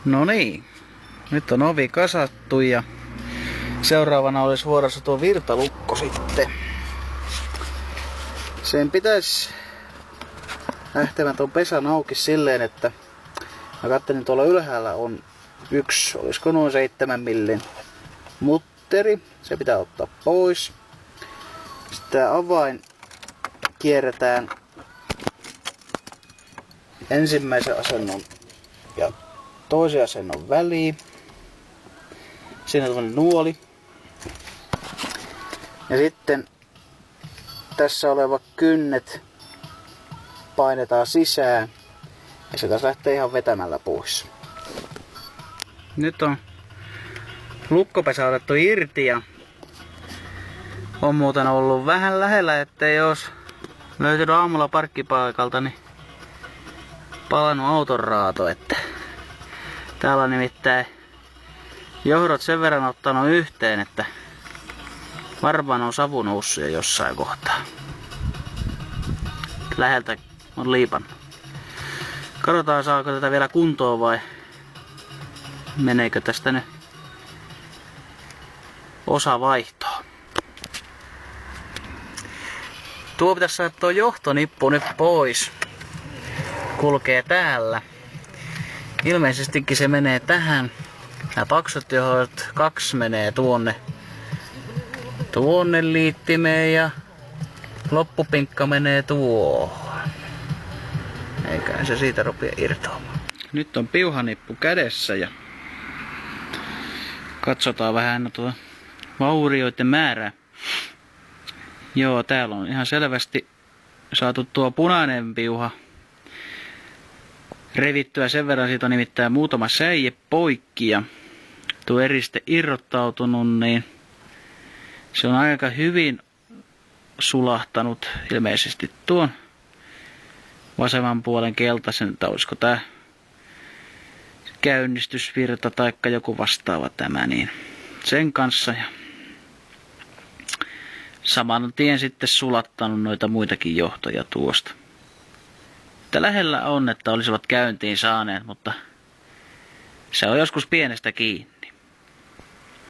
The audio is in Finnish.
No niin, nyt on ovi kasattu ja seuraavana olisi vuorossa tuo virtalukko sitten. Sen pitäisi lähtevän tuon pesän auki silleen, että mä katselin tuolla ylhäällä on yksi, olisiko noin 7 millin mutteri. Se pitää ottaa pois. Sitten tää avain kierretään ensimmäisen asennon ja toisen asennon väliin. Siinä on tämmönen nuoli. Ja sitten tässä oleva kynnet painetaan sisään ja se taas lähtee ihan vetämällä pois. Nyt on lukkopesä otettu irti ja on muuten ollut vähän lähellä, ettei jos löytynyt aamulla parkkipaikalta niin palannut auton raato, että täällä on nimittäin johdot sen verran ottanut yhteen, että varmaan on savu noussut jo jossain kohtaa. Läheltä on liipannut. Katsotaan saako tätä vielä kuntoon vai meneekö tästä nyt osa vaihtoa. Tuo pitäisi saada tuo johtonippu nyt pois. Kulkee täällä. Ilmeisestikin se menee tähän. Nämä paksut johdot 2 menee tuonne liittimeen ja loppupinkka menee tuohon. Eiköhän se siitä rupea irtoamaan. Nyt on piuhanippu kädessä ja katsotaan vähän tuota vaurioiden määrää. Joo, täällä on ihan selvästi saatu tuo punainen piuha revittyä sen verran, siitä on nimittäin muutama säie poikki ja tuo eriste irrottautunut, niin se on aika hyvin sulahtanut ilmeisesti tuon vasemman puolen keltaisen, että olisiko tää käynnistysvirta tai joku vastaava tämä, niin sen kanssa ja saman tien sitten sulattanut noita muitakin johtoja tuosta. Että lähellä on, että olisivat käyntiin saaneet, mutta se on joskus pienestä kiinni.